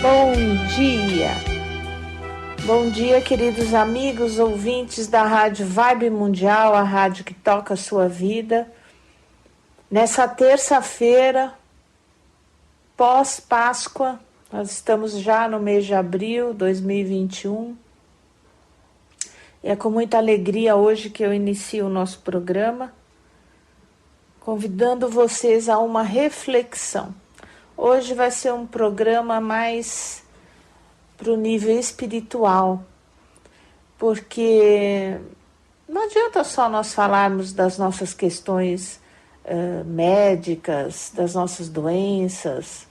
Bom dia! Bom dia, queridos amigos, ouvintes da Rádio Vibe Mundial, a rádio que toca a sua vida. Nessa terça-feira, pós-Páscoa, nós estamos já no mês de abril de 2021. E é com muita alegria hoje que eu inicio o nosso programa, convidando vocês a uma reflexão. Hoje vai ser um programa mais para o nível espiritual, porque não adianta só nós falarmos das nossas questões médicas, das nossas doenças,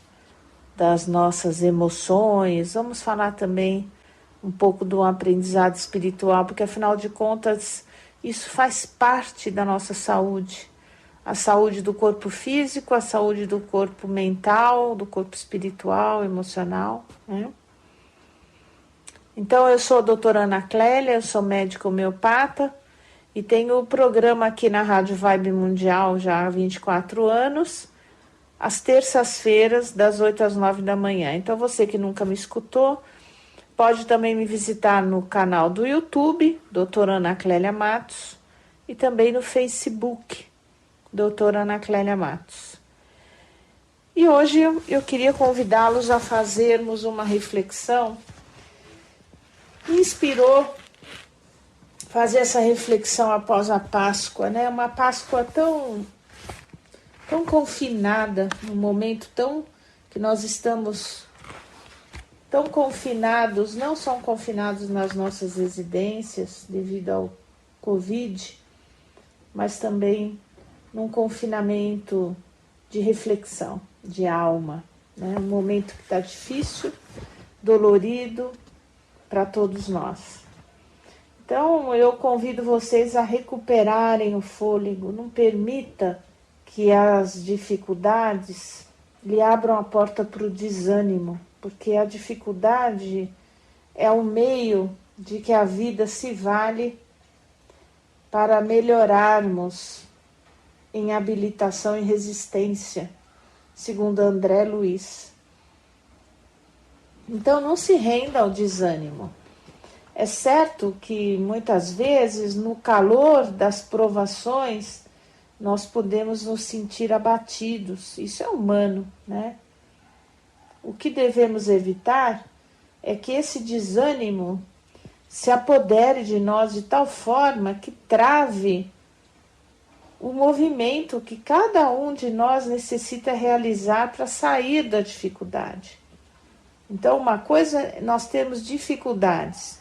das nossas emoções. Vamos falar também um pouco do aprendizado espiritual, porque afinal de contas isso faz parte da nossa saúde. A saúde do corpo físico, a saúde do corpo mental, do corpo espiritual, emocional, né? Então, eu sou a doutora Ana Clélia, eu sou médica homeopata e tenho o programa aqui na Rádio Vibe Mundial já há 24 anos, às terças-feiras, das 8 às 9 da manhã. Então, você que nunca me escutou, pode também me visitar no canal do YouTube, doutora Ana Clélia Matos, e também no Facebook, doutora Ana Clélia Matos. E hoje eu queria convidá-los a fazermos uma reflexão. Me inspirou fazer essa reflexão após a Páscoa, né? Uma Páscoa tão confinada, num momento que nós estamos tão confinados, não só confinados nas nossas residências devido ao Covid, mas também num confinamento de reflexão, de alma, né? Um momento que está difícil, dolorido para todos nós. Então, eu convido vocês a recuperarem o fôlego. Não permita que as dificuldades lhe abram a porta para o desânimo, porque a dificuldade é um meio de que a vida se vale para melhorarmos em habilitação e resistência, segundo André Luiz. Então, não se renda ao desânimo. É certo que muitas vezes, no calor das provações, nós podemos nos sentir abatidos. Isso é humano, né? O que devemos evitar é que esse desânimo se apodere de nós de tal forma que trave o movimento que cada um de nós necessita realizar para sair da dificuldade. Então, uma coisa é nós termos dificuldades,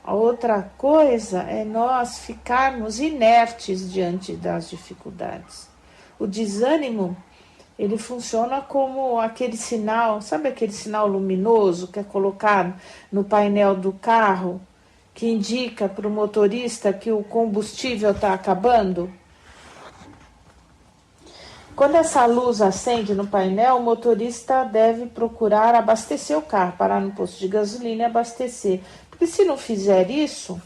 a outra coisa é nós ficarmos inertes diante das dificuldades. O desânimo, ele funciona como aquele sinal, sabe aquele sinal luminoso que é colocado no painel do carro, que indica para o motorista que o combustível está acabando? Quando essa luz acende no painel, o motorista deve procurar abastecer o carro, parar no posto de gasolina e abastecer. Porque se não fizer isso,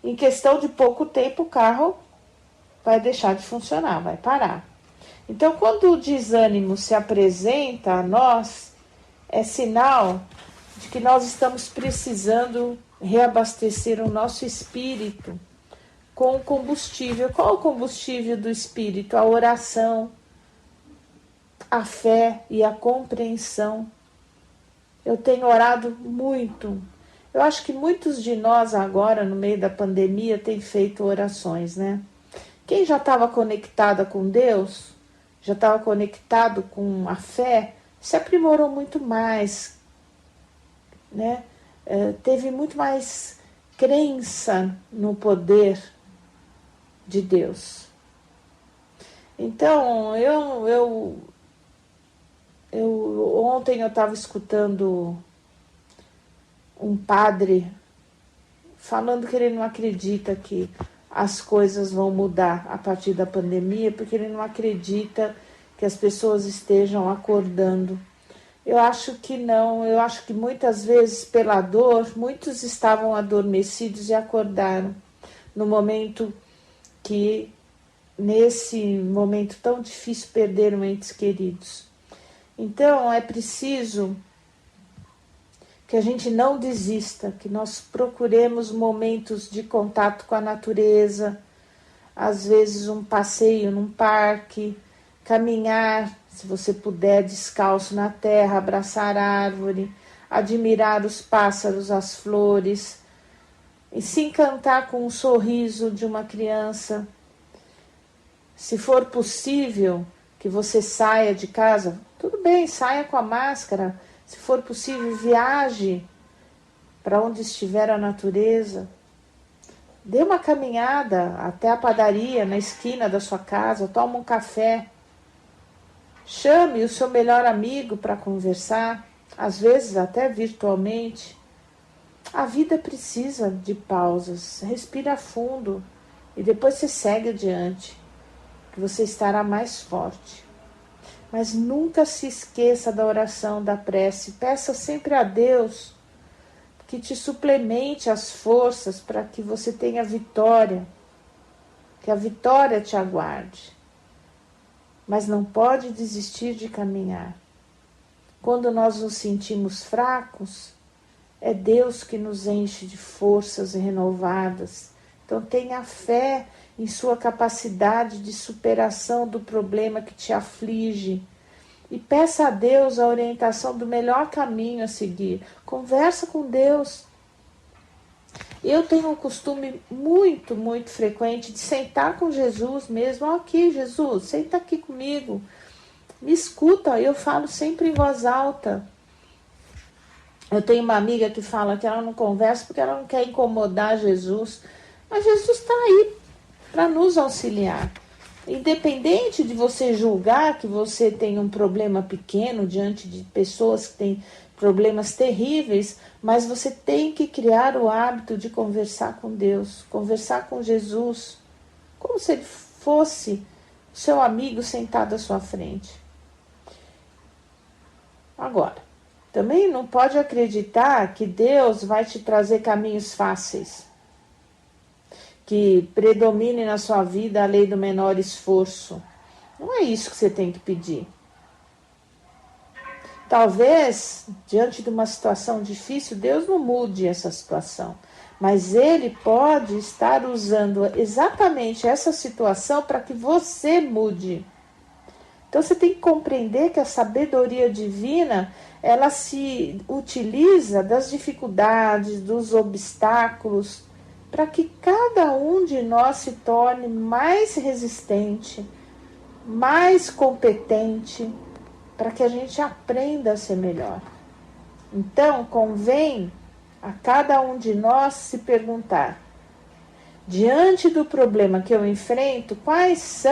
em questão de pouco tempo o carro vai deixar de funcionar, vai parar. Então, quando o desânimo se apresenta a nós, é sinal de que nós estamos precisando reabastecer o nosso espírito com combustível. Qual o combustível do espírito? A oração, a fé e a compreensão. Eu tenho orado muito. Eu acho que muitos de nós agora, no meio da pandemia, têm feito orações, né? Quem já estava conectada com Deus, já estava conectado com a fé, se aprimorou muito mais, né? Teve muito mais crença no poder de Deus. Então, ontem eu estava escutando um padre falando que ele não acredita que as coisas vão mudar a partir da pandemia, porque ele não acredita que as pessoas estejam acordando. Eu acho que não, eu acho que muitas vezes pela dor, muitos estavam adormecidos e acordaram no momento que, nesse momento tão difícil, perderam entes queridos. Então, é preciso que a gente não desista, que nós procuremos momentos de contato com a natureza, às vezes um passeio num parque, caminhar, se você puder, descalço na terra, abraçar a árvore, admirar os pássaros, as flores, e se encantar com o sorriso de uma criança. Se for possível que você saia de casa, tudo bem, saia com a máscara. Se for possível, viaje para onde estiver a natureza. Dê uma caminhada até a padaria na esquina da sua casa, toma um café. Chame o seu melhor amigo para conversar, às vezes até virtualmente. A vida precisa de pausas. Respira fundo e depois você segue adiante, que você estará mais forte. Mas nunca se esqueça da oração, da prece. Peça sempre a Deus que te suplemente as forças para que você tenha vitória, que a vitória te aguarde. Mas não pode desistir de caminhar. Quando nós nos sentimos fracos, é Deus que nos enche de forças renovadas. Então tenha fé em sua capacidade de superação do problema que te aflige. E peça a Deus a orientação do melhor caminho a seguir. Conversa com Deus. Eu tenho um costume muito, muito frequente de sentar com Jesus mesmo. Aqui, Jesus, senta aqui comigo. Me escuta, eu falo sempre em voz alta. Eu tenho uma amiga que fala que ela não conversa porque ela não quer incomodar Jesus. Mas Jesus está aí para nos auxiliar. Independente de você julgar que você tem um problema pequeno diante de pessoas que têm problemas terríveis, mas você tem que criar o hábito de conversar com Deus, conversar com Jesus, como se ele fosse seu amigo sentado à sua frente. Agora, também não pode acreditar que Deus vai te trazer caminhos fáceis, que predomine na sua vida a lei do menor esforço. Não é isso que você tem que pedir. Talvez, diante de uma situação difícil, Deus não mude essa situação, mas Ele pode estar usando exatamente essa situação para que você mude. Então você tem que compreender que a sabedoria divina, ela se utiliza das dificuldades, dos obstáculos, para que cada um de nós se torne mais resistente, mais competente, para que a gente aprenda a ser melhor. Então, convém a cada um de nós se perguntar, diante do problema que eu enfrento, quais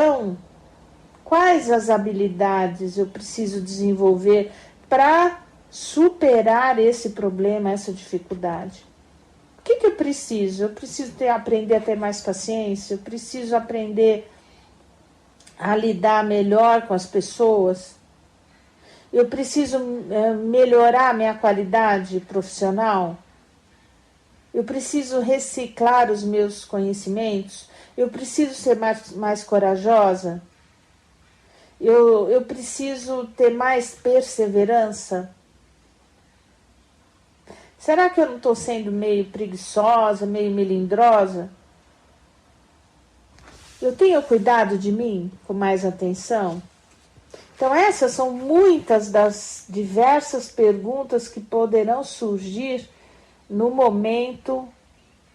as habilidades eu preciso desenvolver para superar esse problema, essa dificuldade? O que eu preciso? Eu preciso aprender a ter mais paciência, eu preciso aprender a lidar melhor com as pessoas, eu preciso melhorar minha qualidade profissional, eu preciso reciclar os meus conhecimentos, eu preciso ser mais corajosa, eu preciso ter mais perseverança. Será que eu não estou sendo meio preguiçosa, meio melindrosa? Eu tenho cuidado de mim com mais atenção? Então essas são muitas das diversas perguntas que poderão surgir no momento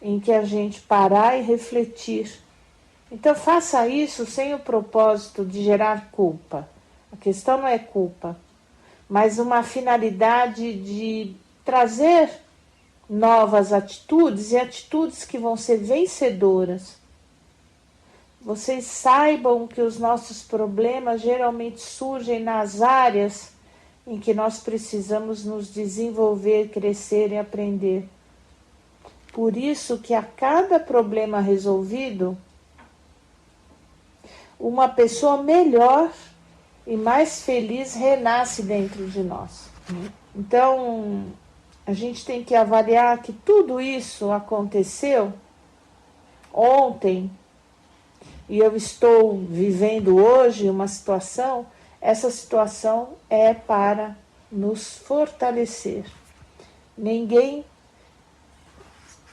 em que a gente parar e refletir. Então faça isso sem o propósito de gerar culpa. A questão não é culpa, mas uma finalidade de trazer novas atitudes e atitudes que vão ser vencedoras. Vocês saibam que os nossos problemas geralmente surgem nas áreas em que nós precisamos nos desenvolver, crescer e aprender. Por isso que a cada problema resolvido, uma pessoa melhor e mais feliz renasce dentro de nós. Então, a gente tem que avaliar que tudo isso aconteceu ontem, e eu estou vivendo hoje uma situação, essa situação é para nos fortalecer. Ninguém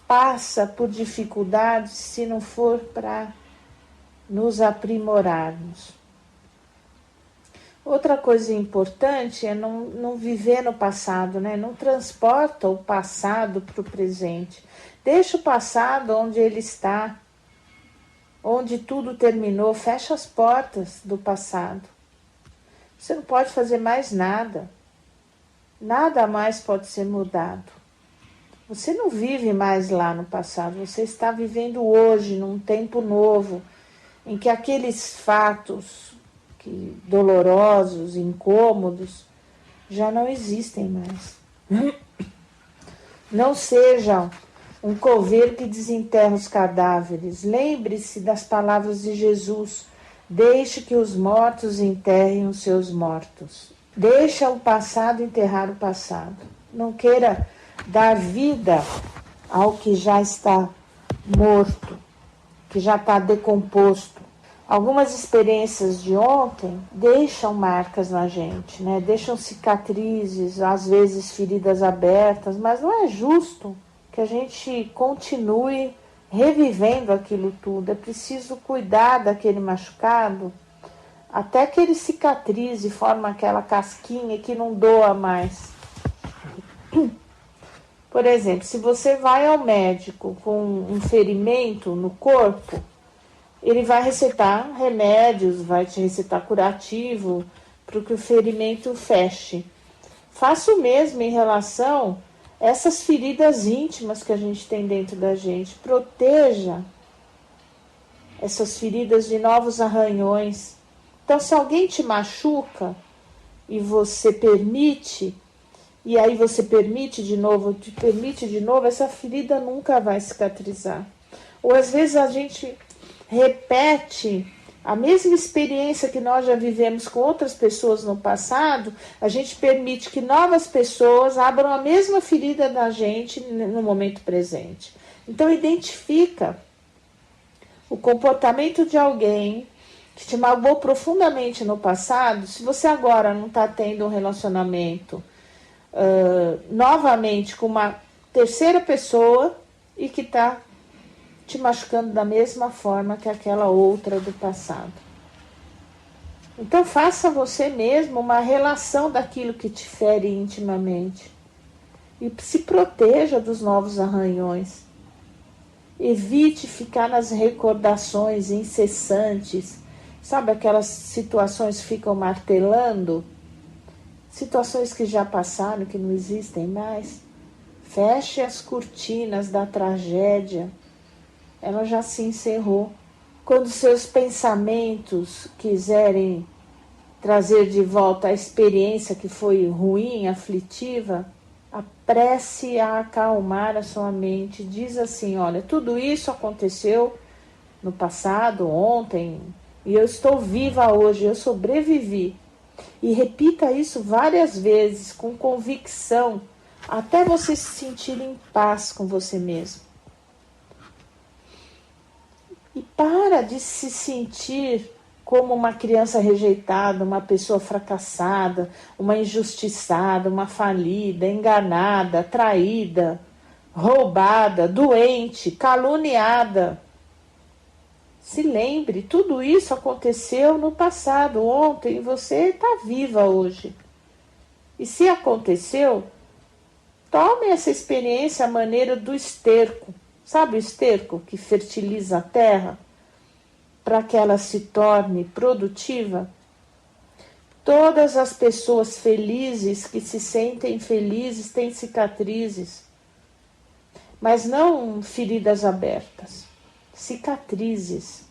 passa por dificuldades se não for para nos aprimorarmos. Outra coisa importante é não viver no passado, né? Não transporta o passado para o presente. Deixa o passado onde ele está, onde tudo terminou. Fecha as portas do passado. Você não pode fazer mais nada. Nada mais pode ser mudado. Você não vive mais lá no passado. Você está vivendo hoje, num tempo novo, em que aqueles fatos dolorosos, incômodos, já não existem mais. Não seja um coveiro que desenterra os cadáveres. Lembre-se das palavras de Jesus. Deixe que os mortos enterrem os seus mortos. Deixa o passado enterrar o passado. Não queira dar vida ao que já está morto, que já está decomposto. Algumas experiências de ontem deixam marcas na gente, né? Deixam cicatrizes, às vezes feridas abertas, mas não é justo que a gente continue revivendo aquilo tudo. É preciso cuidar daquele machucado até que ele cicatrize e forma aquela casquinha que não doa mais. Por exemplo, se você vai ao médico com um ferimento no corpo, ele vai recetar remédios, vai te recetar curativo para que o ferimento feche. Faça o mesmo em relação a essas feridas íntimas que a gente tem dentro da gente. Proteja essas feridas de novos arranhões. Então, se alguém te machuca e você permite, e aí você permite de novo, essa ferida nunca vai cicatrizar. Ou às vezes a gente repete a mesma experiência que nós já vivemos com outras pessoas no passado, a gente permite que novas pessoas abram a mesma ferida da gente no momento presente. Então, identifica o comportamento de alguém que te magoou profundamente no passado. Se você agora não está tendo um relacionamento novamente com uma terceira pessoa e que está te machucando da mesma forma que aquela outra do passado. Então faça você mesmo uma relação daquilo que te fere intimamente. E se proteja dos novos arranhões. Evite ficar nas recordações incessantes. Sabe aquelas situações que ficam martelando? Situações que já passaram, que não existem mais. Feche as cortinas da tragédia. Ela já se encerrou. Quando seus pensamentos quiserem trazer de volta a experiência que foi ruim, aflitiva, apresse a acalmar a sua mente. Diz assim: olha, tudo isso aconteceu no passado, ontem, e eu estou viva hoje, eu sobrevivi. E repita isso várias vezes, com convicção, até você se sentir em paz com você mesmo. E para de se sentir como uma criança rejeitada, uma pessoa fracassada, uma injustiçada, uma falida, enganada, traída, roubada, doente, caluniada. Se lembre, tudo isso aconteceu no passado, ontem, e você está viva hoje. E se aconteceu, tome essa experiência à maneira do esterco. Sabe o esterco que fertiliza a terra para que ela se torne produtiva? Todas as pessoas felizes que se sentem felizes têm cicatrizes, mas não feridas abertas, cicatrizes.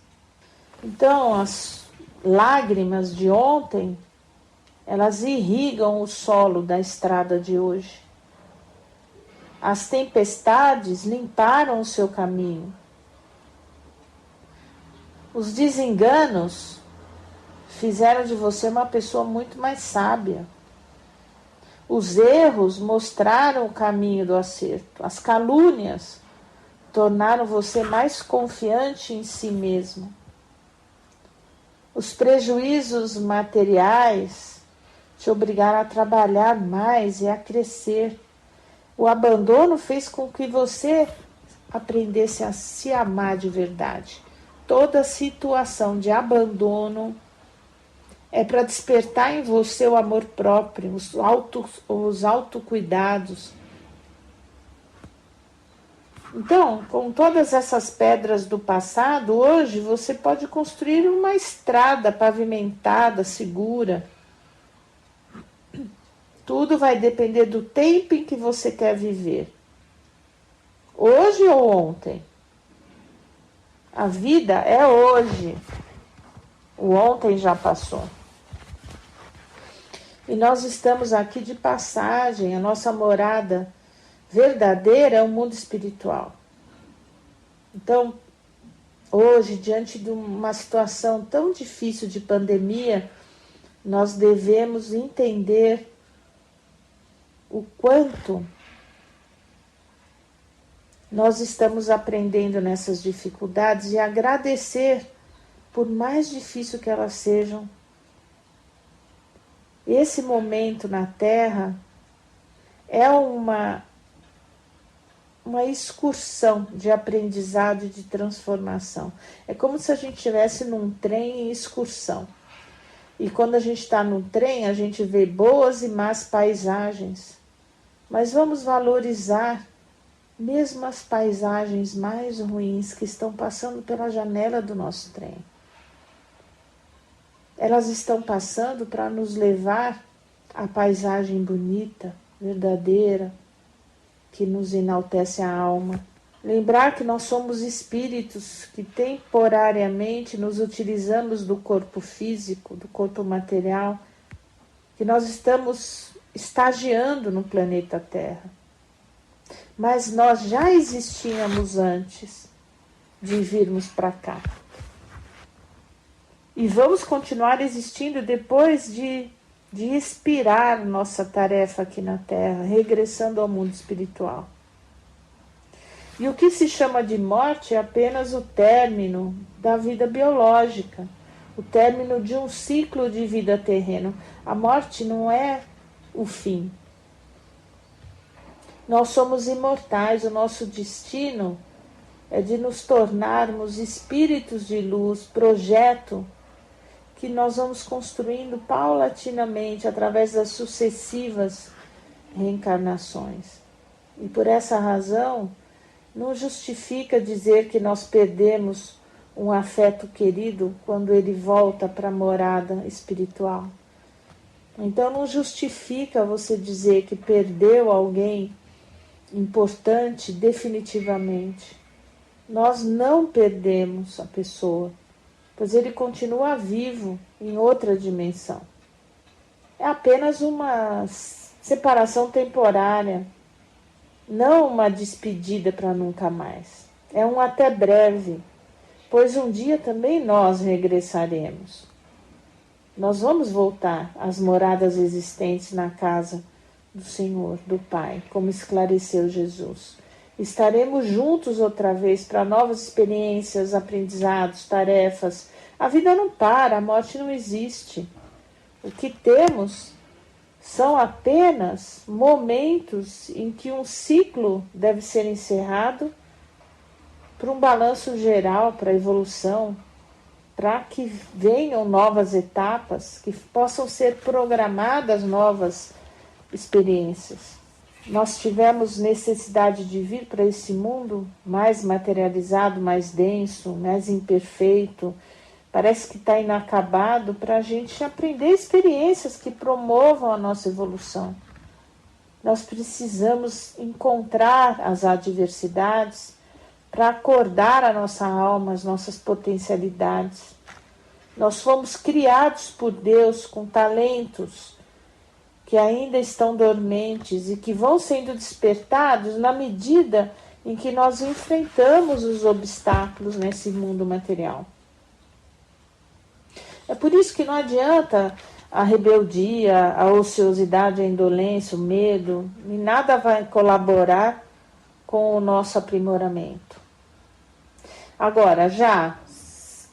Então, as lágrimas de ontem, elas irrigam o solo da estrada de hoje. As tempestades limparam o seu caminho. Os desenganos fizeram de você uma pessoa muito mais sábia. Os erros mostraram o caminho do acerto. As calúnias tornaram você mais confiante em si mesmo. Os prejuízos materiais te obrigaram a trabalhar mais e a crescer. O abandono fez com que você aprendesse a se amar de verdade. Toda situação de abandono é para despertar em você o amor próprio, os autocuidados. Então, com todas essas pedras do passado, hoje você pode construir uma estrada pavimentada, segura. Tudo vai depender do tempo em que você quer viver. Hoje ou ontem? A vida é hoje. O ontem já passou. E nós estamos aqui de passagem, a nossa morada verdadeira é o mundo espiritual. Então, hoje, diante de uma situação tão difícil de pandemia, nós devemos entender o quanto nós estamos aprendendo nessas dificuldades e agradecer, por mais difícil que elas sejam. Esse momento na Terra é uma excursão de aprendizado e de transformação. É como se a gente estivesse num trem em excursão. E quando a gente está no trem, a gente vê boas e más paisagens. Mas vamos valorizar mesmo as paisagens mais ruins que estão passando pela janela do nosso trem. Elas estão passando para nos levar à paisagem bonita, verdadeira, que nos enaltece a alma. Lembrar que nós somos espíritos que temporariamente nos utilizamos do corpo físico, do corpo material, que nós estamos estagiando no planeta Terra. Mas nós já existíamos antes de virmos para cá. E vamos continuar existindo depois de expirar nossa tarefa aqui na Terra, regressando ao mundo espiritual. E o que se chama de morte é apenas o término da vida biológica, o término de um ciclo de vida terreno. A morte não é o fim. Nós somos imortais, o nosso destino é de nos tornarmos espíritos de luz, projeto que nós vamos construindo paulatinamente através das sucessivas reencarnações. E por essa razão, não justifica dizer que nós perdemos um afeto querido quando ele volta para a morada espiritual. Então não justifica você dizer que perdeu alguém importante definitivamente. Nós não perdemos a pessoa, pois ele continua vivo em outra dimensão. É apenas uma separação temporária, não uma despedida para nunca mais. É um até breve, pois um dia também nós regressaremos. Nós vamos voltar às moradas existentes na casa do Senhor, do Pai, como esclareceu Jesus. Estaremos juntos outra vez para novas experiências, aprendizados, tarefas. A vida não para, a morte não existe. O que temos são apenas momentos em que um ciclo deve ser encerrado para um balanço geral, para a evolução, para que venham novas etapas, que possam ser programadas novas experiências. Nós tivemos necessidade de vir para esse mundo mais materializado, mais denso, mais imperfeito, parece que está inacabado, para a gente aprender experiências que promovam a nossa evolução. Nós precisamos encontrar as adversidades para acordar a nossa alma, as nossas potencialidades. Nós fomos criados por Deus com talentos que ainda estão dormentes e que vão sendo despertados na medida em que nós enfrentamos os obstáculos nesse mundo material. É por isso que não adianta a rebeldia, a ociosidade, a indolência, o medo, e nada vai colaborar com o nosso aprimoramento. Agora, já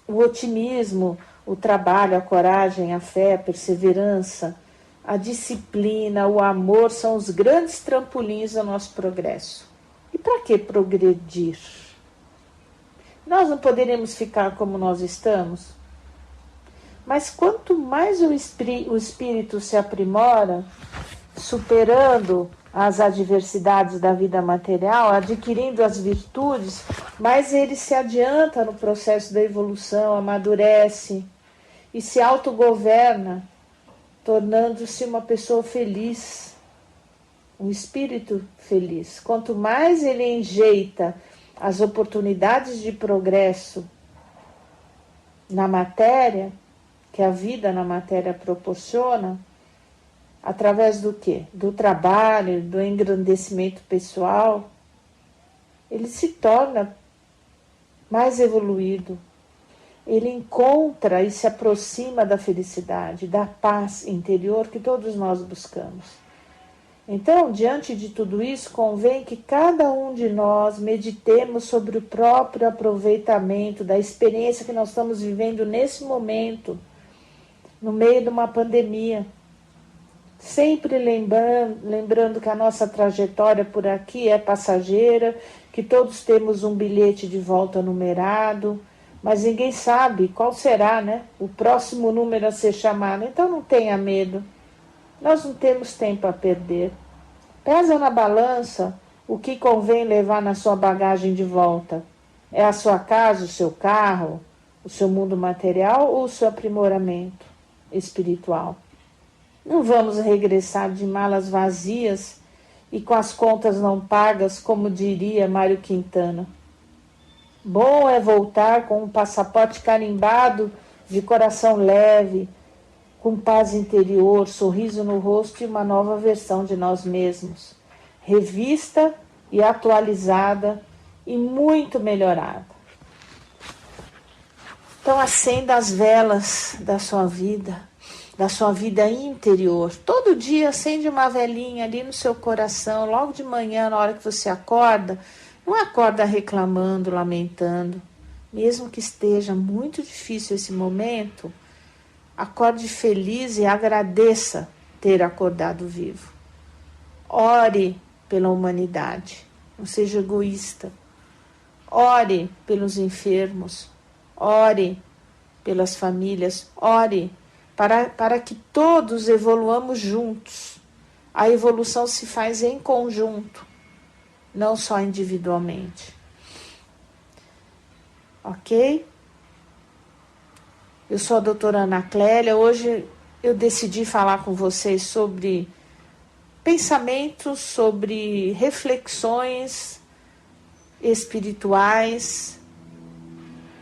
o otimismo, o trabalho, a coragem, a fé, a perseverança, a disciplina, o amor são os grandes trampolins do nosso progresso. E para que progredir? Nós não poderíamos ficar como nós estamos? Mas quanto mais o espírito se aprimora, superando as adversidades da vida material, adquirindo as virtudes, mais ele se adianta no processo da evolução, amadurece e se autogoverna, tornando-se uma pessoa feliz, um espírito feliz. Quanto mais ele enjeita as oportunidades de progresso na matéria, que a vida na matéria proporciona, através do quê? Do trabalho, do engrandecimento pessoal, ele se torna mais evoluído. Ele encontra e se aproxima da felicidade, da paz interior que todos nós buscamos. Então, diante de tudo isso, convém que cada um de nós meditemos sobre o próprio aproveitamento da experiência que nós estamos vivendo nesse momento, no meio de uma pandemia. Sempre lembrando que a nossa trajetória por aqui é passageira, que todos temos um bilhete de volta numerado, mas ninguém sabe qual será, né, o próximo número a ser chamado. Então não tenha medo, nós não temos tempo a perder. Pesa na balança o que convém levar na sua bagagem de volta. É a sua casa, o seu carro, o seu mundo material ou o seu aprimoramento espiritual? Não vamos regressar de malas vazias e com as contas não pagas, como diria Mário Quintana. Bom é voltar com um passaporte carimbado, de coração leve, com paz interior, sorriso no rosto e uma nova versão de nós mesmos, revista e atualizada e muito melhorada. Então acenda as velas da sua vida interior. Todo dia acende uma velinha ali no seu coração, logo de manhã, na hora que você acorda. Não acorda reclamando, lamentando. Mesmo que esteja muito difícil esse momento, acorde feliz e agradeça ter acordado vivo. Ore pela humanidade, não seja egoísta. Ore pelos enfermos, ore pelas famílias, ore para que todos evoluamos juntos. A evolução se faz em conjunto, não só individualmente. Ok? Eu sou a doutora Ana Clélia. Hoje eu decidi falar com vocês sobre pensamentos, sobre reflexões espirituais,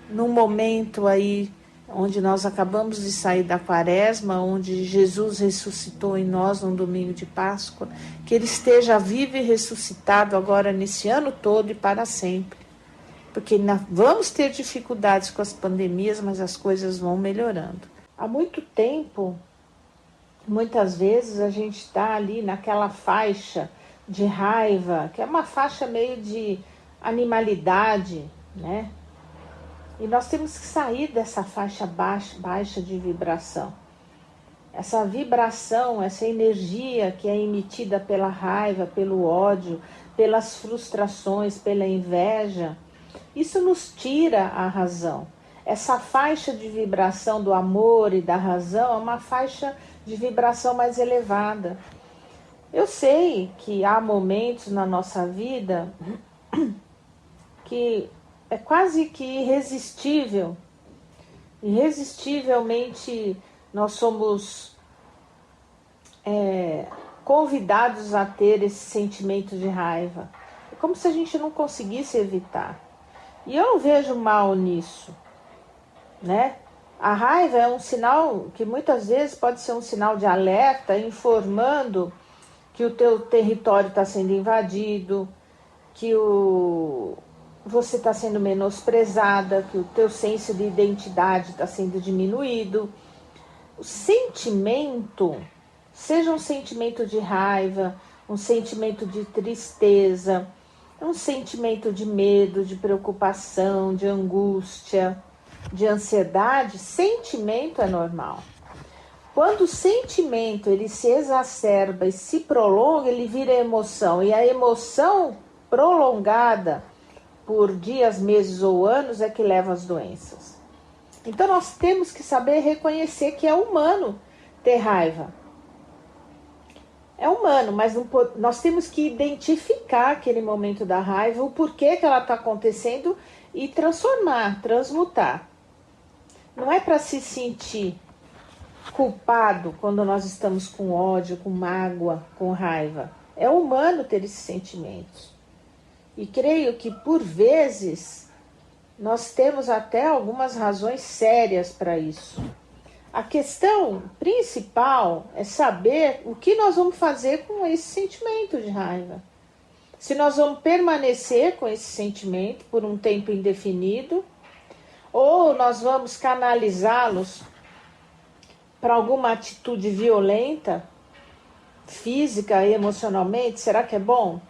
num momento aí onde nós acabamos de sair da quaresma, onde Jesus ressuscitou em nós no domingo de Páscoa, que ele esteja vivo e ressuscitado agora nesse ano todo e para sempre. Porque vamos ter dificuldades com as pandemias, mas as coisas vão melhorando. Há muito tempo, muitas vezes a gente está ali naquela faixa de raiva, que é uma faixa meio de animalidade, né? E nós temos que sair dessa faixa baixa de vibração. Essa vibração, essa energia que é emitida pela raiva, pelo ódio, pelas frustrações, pela inveja, isso nos tira a razão. Essa faixa de vibração do amor e da razão é uma faixa de vibração mais elevada. Eu sei que há momentos na nossa vida que é quase que irresistível. Irresistivelmente nós somos convidados a ter esse sentimento de raiva. É como se a gente não conseguisse evitar. E eu não vejo mal nisso, né? A raiva é um sinal que muitas vezes pode ser um sinal de alerta, informando que o teu território está sendo invadido, que você está sendo menosprezada, que o teu senso de identidade está sendo diminuído. O sentimento, seja um sentimento de raiva, um sentimento de tristeza, um sentimento de medo, de preocupação, de angústia, de ansiedade, sentimento é normal. Quando o sentimento ele se exacerba e se prolonga, ele vira emoção. E a emoção prolongada por dias, meses ou anos é que leva às doenças. Então nós temos que saber reconhecer que é humano ter raiva. É humano, mas nós temos que identificar aquele momento da raiva, o porquê que ela está acontecendo e transformar, transmutar. Não é para se sentir culpado quando nós estamos com ódio, com mágoa, com raiva. É humano ter esses sentimentos. E creio que, por vezes, nós temos até algumas razões sérias para isso. A questão principal é saber o que nós vamos fazer com esse sentimento de raiva. Se nós vamos permanecer com esse sentimento por um tempo indefinido, ou nós vamos canalizá-los para alguma atitude violenta, física e emocionalmente. Será que é bom?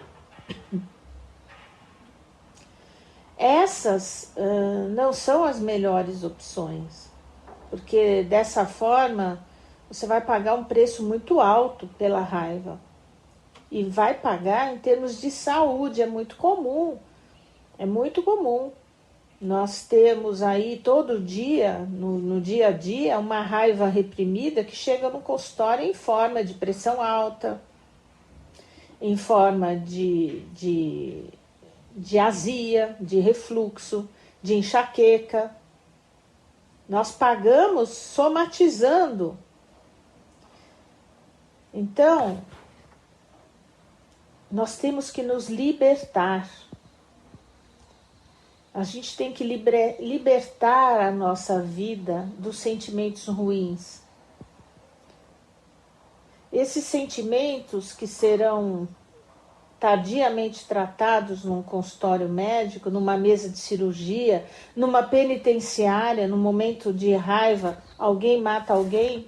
Essas não são as melhores opções, porque dessa forma você vai pagar um preço muito alto pela raiva. E vai pagar em termos de saúde, é muito comum. É muito comum. Nós temos aí todo dia, no dia a dia, uma raiva reprimida que chega no consultório em forma de pressão alta, em forma de azia, de refluxo, de enxaqueca. Nós pagamos somatizando. Então, nós temos que nos libertar. A gente tem que libertar a nossa vida dos sentimentos ruins. Esses sentimentos que serão tardiamente tratados num consultório médico, numa mesa de cirurgia, numa penitenciária, num momento de raiva, alguém mata alguém,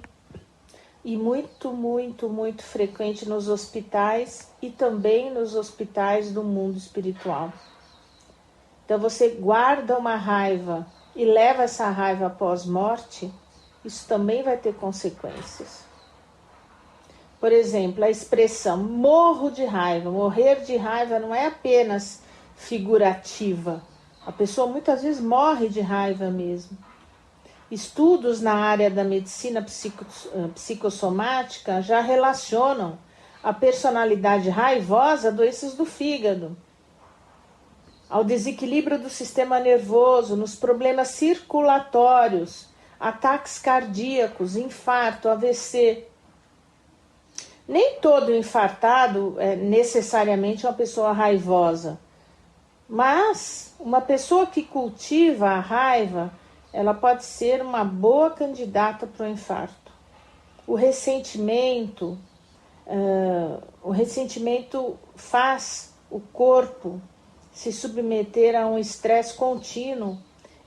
e muito, muito, muito frequente nos hospitais e também nos hospitais do mundo espiritual. Então você guarda uma raiva e leva essa raiva após morte, isso também vai ter consequências. Por exemplo, a expressão morro de raiva, morrer de raiva não é apenas figurativa. A pessoa muitas vezes morre de raiva mesmo. Estudos na área da medicina psicossomática já relacionam a personalidade raivosa a doenças do fígado, ao desequilíbrio do sistema nervoso, nos problemas circulatórios, ataques cardíacos, infarto, AVC. Nem todo infartado é necessariamente uma pessoa raivosa, mas uma pessoa que cultiva a raiva, ela pode ser uma boa candidata para o infarto. O ressentimento faz o corpo se submeter a um estresse contínuo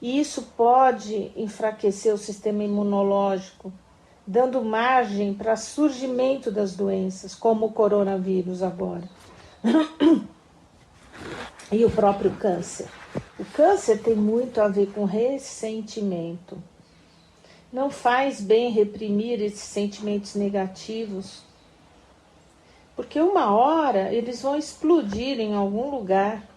e isso pode enfraquecer o sistema imunológico, dando margem para surgimento das doenças, como o coronavírus agora. E o próprio câncer. O câncer tem muito a ver com ressentimento. Não faz bem reprimir esses sentimentos negativos, porque uma hora eles vão explodir em algum lugar,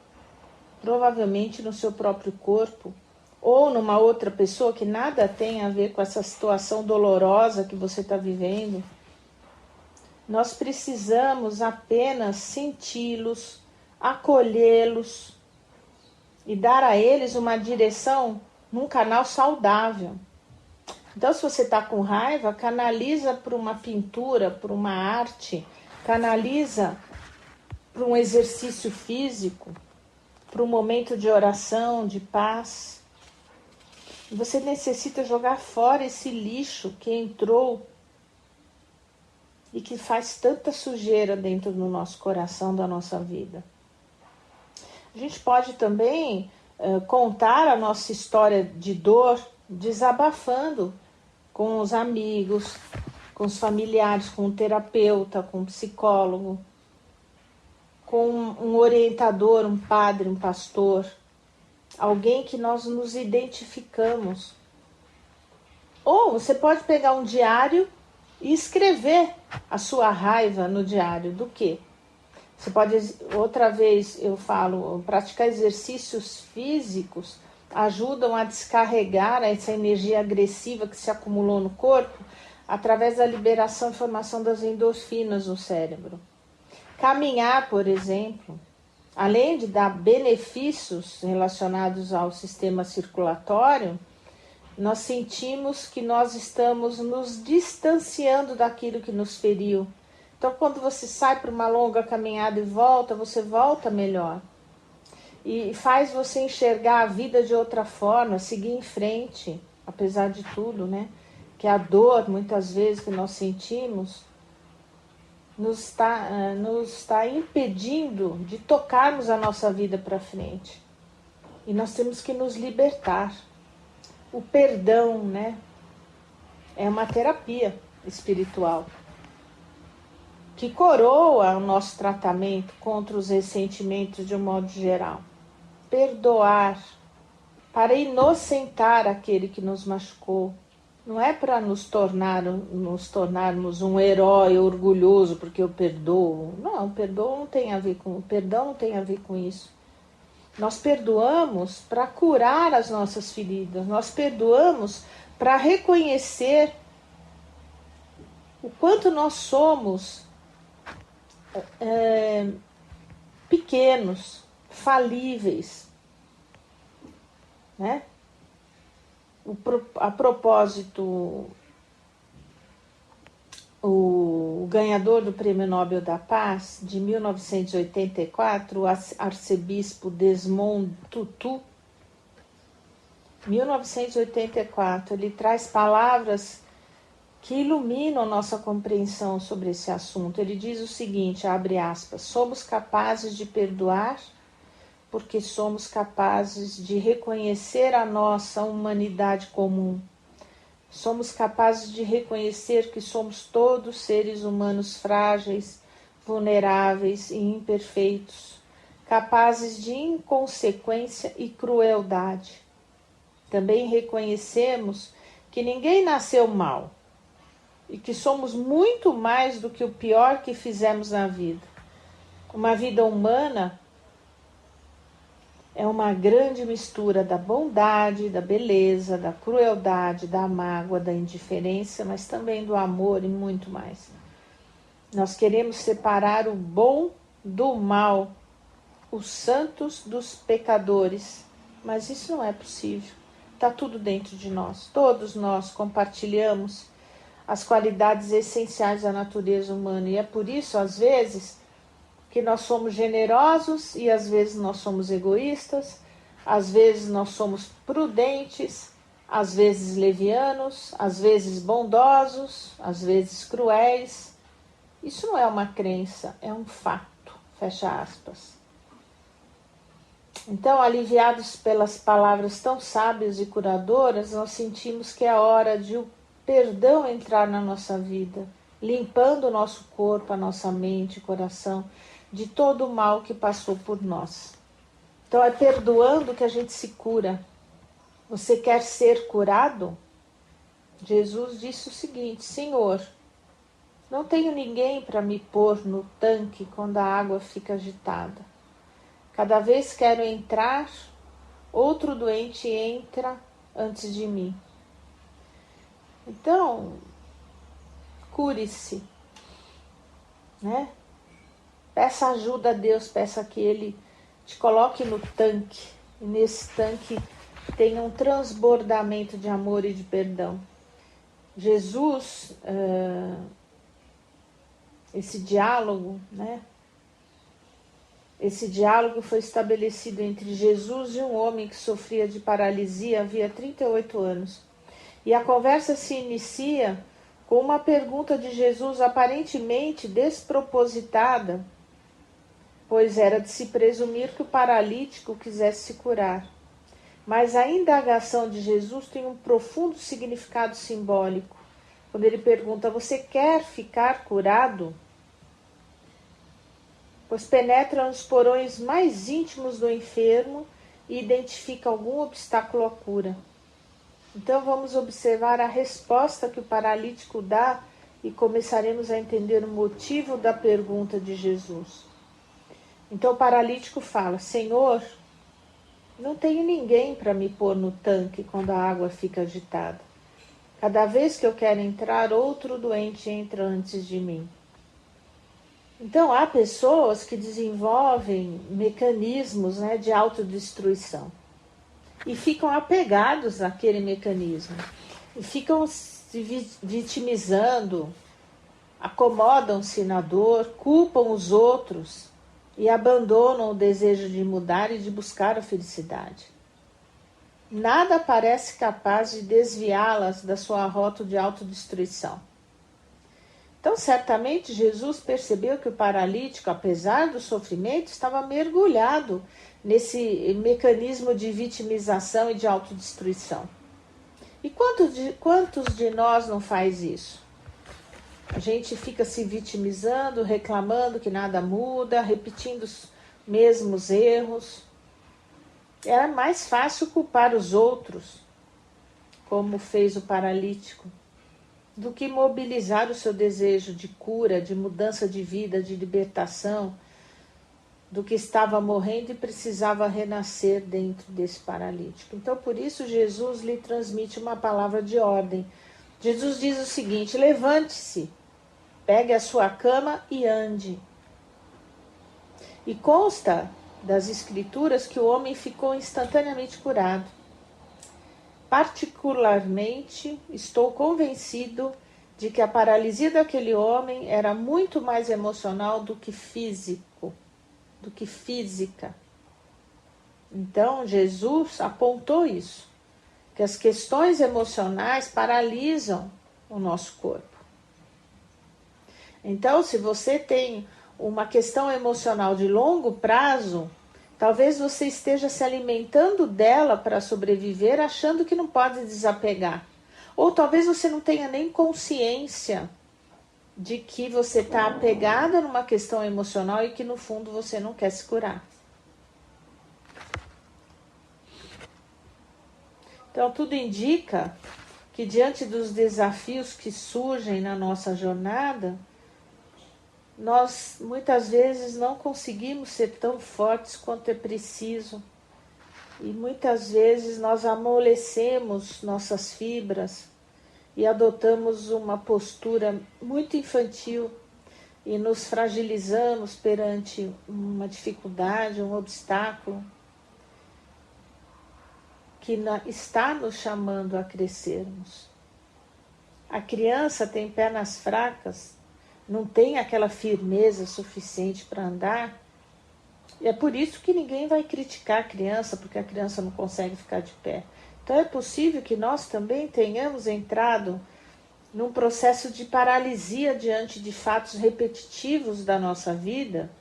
provavelmente no seu próprio corpo, ou numa outra pessoa que nada tem a ver com essa situação dolorosa que você está vivendo. Nós precisamos apenas senti-los, acolhê-los e dar a eles uma direção num canal saudável. Então, se você está com raiva, canaliza para uma pintura, para uma arte, canaliza para um exercício físico, para um momento de oração, de paz. Você necessita jogar fora esse lixo que entrou e que faz tanta sujeira dentro do nosso coração, da nossa vida. A gente pode também contar a nossa história de dor, desabafando com os amigos, com os familiares, com o terapeuta, com o psicólogo, com um orientador, um padre, um pastor, alguém que nós nos identificamos. Ou você pode pegar um diário E escrever a sua raiva no diário. Do quê? Você pode, outra vez eu falo, praticar exercícios físicos ajudam a descarregar essa energia agressiva que se acumulou no corpo através da liberação e formação das endorfinas no cérebro. Caminhar, por exemplo, além de dar benefícios relacionados ao sistema circulatório, nós sentimos que nós estamos nos distanciando daquilo que nos feriu. Então, quando você sai para uma longa caminhada e volta, você volta melhor. E faz você enxergar a vida de outra forma, seguir em frente, apesar de tudo, né? Que a dor, muitas vezes, que nós sentimos, nos está impedindo de tocarmos a nossa vida para frente. E nós temos que nos libertar. O perdão, né? É uma terapia espiritual que coroa o nosso tratamento contra os ressentimentos de um modo geral. Perdoar, para inocentar aquele que nos machucou. Não é para nos tornarmos um herói orgulhoso porque eu perdoo. Não, o perdão não tem a ver com isso. Nós perdoamos para curar as nossas feridas. Nós perdoamos para reconhecer o quanto nós somos pequenos, falíveis, né? A propósito, o ganhador do Prêmio Nobel da Paz de 1984, o arcebispo Desmond Tutu, 1984, ele traz palavras que iluminam nossa compreensão sobre esse assunto. Ele diz o seguinte, abre aspas, somos capazes de perdoar porque somos capazes de reconhecer a nossa humanidade comum. Somos capazes de reconhecer que somos todos seres humanos frágeis, vulneráveis e imperfeitos, capazes de inconsequência e crueldade. Também reconhecemos que ninguém nasceu mal e que somos muito mais do que o pior que fizemos na vida. Uma vida humana é uma grande mistura da bondade, da beleza, da crueldade, da mágoa, da indiferença, mas também do amor e muito mais. Nós queremos separar o bom do mal, os santos dos pecadores, mas isso não é possível. Está tudo dentro de nós. Todos nós compartilhamos as qualidades essenciais da natureza humana e é por isso, às vezes, que nós somos generosos e às vezes nós somos egoístas, às vezes nós somos prudentes, às vezes levianos, às vezes bondosos, às vezes cruéis. Isso não é uma crença, é um fato, fecha aspas. Então, aliviados pelas palavras tão sábias e curadoras, nós sentimos que é a hora de o perdão entrar na nossa vida, limpando o nosso corpo, a nossa mente, o coração, de todo o mal que passou por nós. Então é perdoando que a gente se cura. Você quer ser curado? Jesus disse o seguinte, Senhor, não tenho ninguém para me pôr no tanque quando a água fica agitada. Cada vez quero entrar, outro doente entra antes de mim. Então, cure-se, né? Peça ajuda a Deus, peça que Ele te coloque no tanque. E nesse tanque tenha um transbordamento de amor e de perdão. Jesus, esse diálogo, né? Esse diálogo foi estabelecido entre Jesus e um homem que sofria de paralisia havia 38 anos. E a conversa se inicia com uma pergunta de Jesus aparentemente despropositada, pois era de se presumir que o paralítico quisesse se curar. Mas a indagação de Jesus tem um profundo significado simbólico. Quando ele pergunta, você quer ficar curado? Pois penetra nos porões mais íntimos do enfermo e identifica algum obstáculo à cura. Então vamos observar a resposta que o paralítico dá e começaremos a entender o motivo da pergunta de Jesus. Então o paralítico fala: Senhor, não tenho ninguém para me pôr no tanque quando a água fica agitada. Cada vez que eu quero entrar, outro doente entra antes de mim. Então há pessoas que desenvolvem mecanismos, né, de autodestruição e ficam apegados àquele mecanismo e ficam se vitimizando, acomodam-se na dor, culpam os outros e abandonam o desejo de mudar e de buscar a felicidade. Nada parece capaz de desviá-las da sua rota de autodestruição. Então, certamente, Jesus percebeu que o paralítico, apesar do sofrimento, estava mergulhado nesse mecanismo de vitimização e de autodestruição. E quantos de nós não faz isso? A gente fica se vitimizando, reclamando que nada muda, repetindo os mesmos erros. Era mais fácil culpar os outros, como fez o paralítico, do que mobilizar o seu desejo de cura, de mudança de vida, de libertação, do que estava morrendo e precisava renascer dentro desse paralítico. Então, por isso, Jesus lhe transmite uma palavra de ordem. Jesus diz o seguinte: levante-se, pegue a sua cama e ande. E consta das Escrituras que o homem ficou instantaneamente curado. Particularmente, estou convencido de que a paralisia daquele homem era muito mais emocional do que física. Então, Jesus apontou isso, que as questões emocionais paralisam o nosso corpo. Então, se você tem uma questão emocional de longo prazo, talvez você esteja se alimentando dela para sobreviver, achando que não pode desapegar. Ou talvez você não tenha nem consciência de que você está apegada numa questão emocional e que no fundo você não quer se curar. Então tudo indica que diante dos desafios que surgem na nossa jornada, nós muitas vezes não conseguimos ser tão fortes quanto é preciso. E muitas vezes nós amolecemos nossas fibras e adotamos uma postura muito infantil e nos fragilizamos perante uma dificuldade, um obstáculo que está nos chamando a crescermos. A criança tem pernas fracas, não tem aquela firmeza suficiente para andar, e é por isso que ninguém vai criticar a criança, porque a criança não consegue ficar de pé. Então é possível que nós também tenhamos entrado num processo de paralisia diante de fatos repetitivos da nossa vida,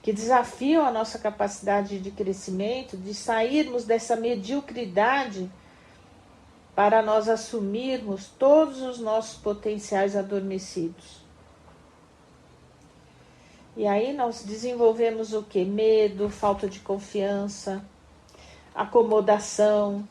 que desafiam a nossa capacidade de crescimento, de sairmos dessa mediocridade para nós assumirmos todos os nossos potenciais adormecidos. E aí nós desenvolvemos o quê? Medo, falta de confiança, acomodação.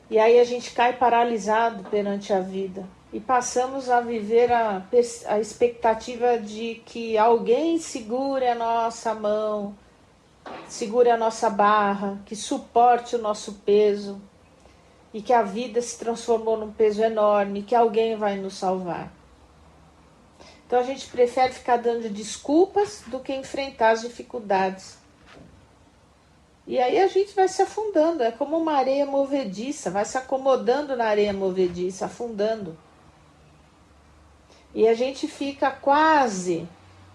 E aí a gente cai paralisado perante a vida. E passamos a viver a expectativa de que alguém segure a nossa mão, segure a nossa barra, que suporte o nosso peso. E que a vida se transformou num peso enorme, que alguém vai nos salvar. Então a gente prefere ficar dando desculpas do que enfrentar as dificuldades. E aí a gente vai se afundando, é como uma areia movediça, vai se acomodando na areia movediça, afundando. E a gente fica quase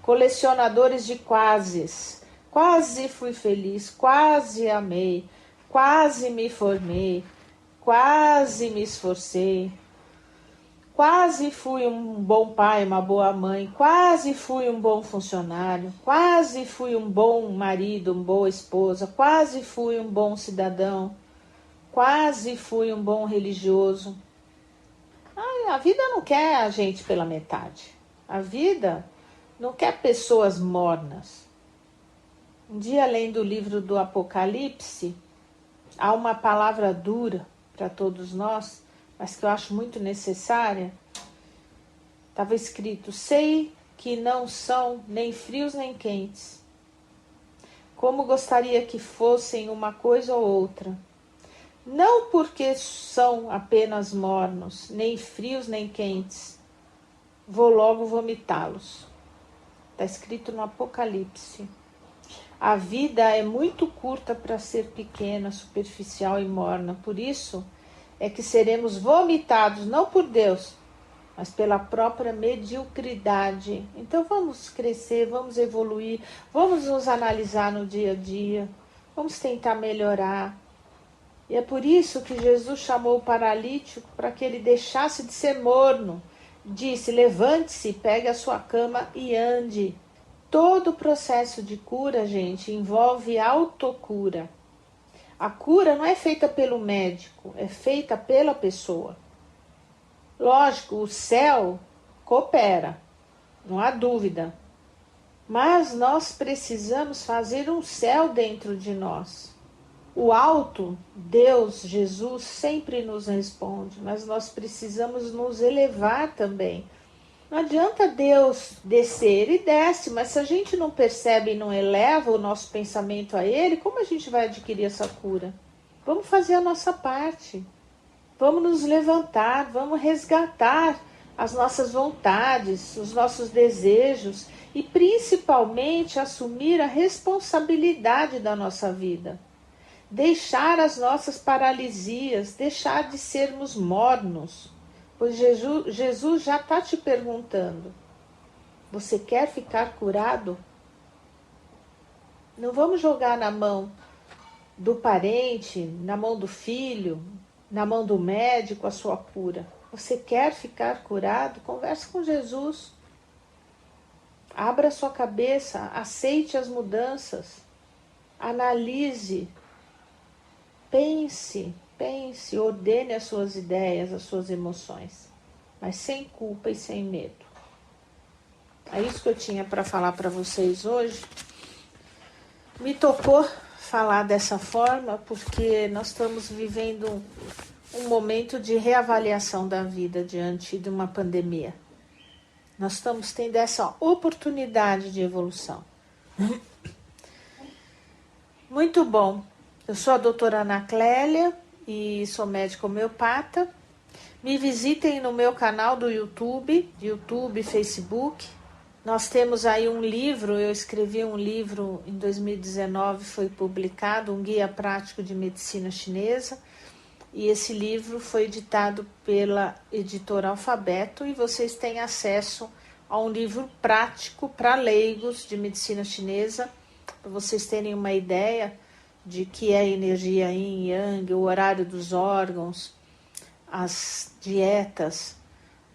colecionadores de quases. Quase fui feliz, quase amei, quase me formei, quase me esforcei. Quase fui um bom pai, uma boa mãe, quase fui um bom funcionário, quase fui um bom marido, uma boa esposa, quase fui um bom cidadão, quase fui um bom religioso. A vida não quer a gente pela metade. A vida não quer pessoas mornas. Um dia, lendo o livro do Apocalipse, há uma palavra dura para todos nós, mas que eu acho muito necessária. Estava escrito: sei que não são nem frios nem quentes. Como gostaria que fossem uma coisa ou outra. Não porque são apenas mornos, nem frios nem quentes. Vou logo vomitá-los. Está escrito no Apocalipse. A vida é muito curta para ser pequena, superficial e morna. Por isso é que seremos vomitados, não por Deus, mas pela própria mediocridade. Então vamos crescer, vamos evoluir, vamos nos analisar no dia a dia, vamos tentar melhorar. E é por isso que Jesus chamou o paralítico para que ele deixasse de ser morno. Disse: levante-se, pegue a sua cama e ande. Todo o processo de cura, gente, envolve autocura. A cura não é feita pelo médico, é feita pela pessoa. Lógico, o céu coopera, não há dúvida. Mas nós precisamos fazer um céu dentro de nós. O alto, Deus, Jesus, sempre nos responde, mas nós precisamos nos elevar também. Não adianta Deus descer, ele desce, mas se a gente não percebe e não eleva o nosso pensamento a ele, como a gente vai adquirir essa cura? Vamos fazer a nossa parte. Vamos nos levantar, vamos resgatar as nossas vontades, os nossos desejos e principalmente assumir a responsabilidade da nossa vida. Deixar as nossas paralisias, deixar de sermos mornos, pois Jesus já está te perguntando: você quer ficar curado? Não vamos jogar na mão do parente, na mão do filho, na mão do médico a sua cura. Você quer ficar curado? Converse com Jesus. Abra sua cabeça, aceite as mudanças, analise, pense, ordene as suas ideias, as suas emoções, mas sem culpa e sem medo. É isso que eu tinha para falar para vocês hoje. Me tocou falar dessa forma porque nós estamos vivendo um momento de reavaliação da vida diante de uma pandemia. Nós estamos tendo essa oportunidade de evolução. Muito bom. Eu sou a doutora Ana Clélia e sou médica homeopata. Me visitem no meu canal do YouTube, Facebook. Nós temos aí um livro, eu escrevi um livro em 2019, foi publicado, um guia prático de medicina chinesa. E esse livro foi editado pela editora Alfabeto e vocês têm acesso a um livro prático para leigos de medicina chinesa, para vocês terem uma ideia de que é a energia yin yang, o horário dos órgãos, as dietas,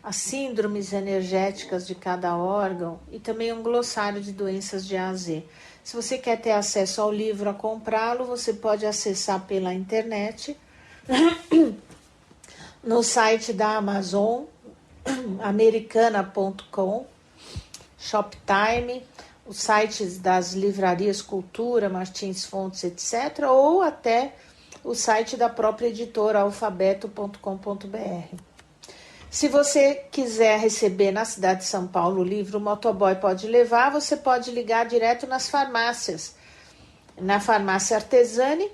as síndromes energéticas de cada órgão e também um glossário de doenças de A a Z. Se você quer ter acesso ao livro, a comprá-lo, você pode acessar pela internet, no site da Amazon, americana.com, Shoptime, os sites das livrarias Cultura, Martins Fontes, etc., ou até o site da própria editora alfabeto.com.br. Se você quiser receber na cidade de São Paulo o livro O Motoboy Pode Levar, você pode ligar direto nas farmácias. Na farmácia Artesani,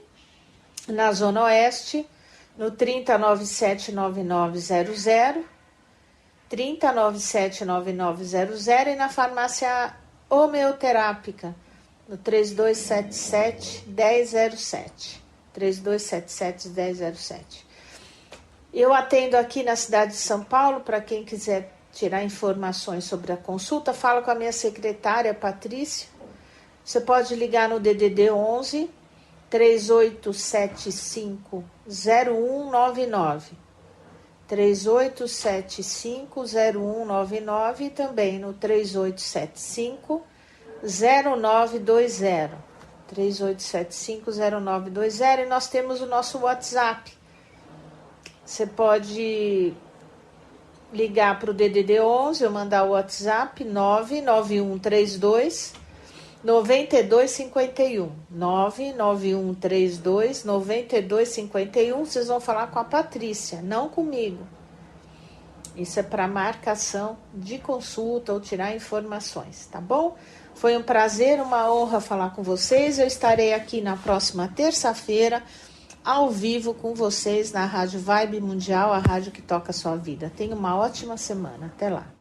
na Zona Oeste, no 3097-9900, 3097-9900 e na farmácia homeoterápica, no 3277-1007. 3277-1007. Eu atendo aqui na cidade de São Paulo, para quem quiser tirar informações sobre a consulta, falo com a minha secretária, Patrícia. Você pode ligar no DDD 11 3875 0199. 3875 0199 e também no 3875 0920. 38750920 e nós temos o nosso WhatsApp. Você pode ligar para o DDD 11 ou mandar o WhatsApp 99132 9251. 99132 9251. Vocês vão falar com a Patrícia, não comigo. Isso é para marcação de consulta ou tirar informações, tá bom? Foi um prazer, uma honra falar com vocês. Eu estarei aqui na próxima terça-feira, ao vivo com vocês na Rádio Vibe Mundial, a rádio que toca a sua vida. Tenha uma ótima semana. Até lá.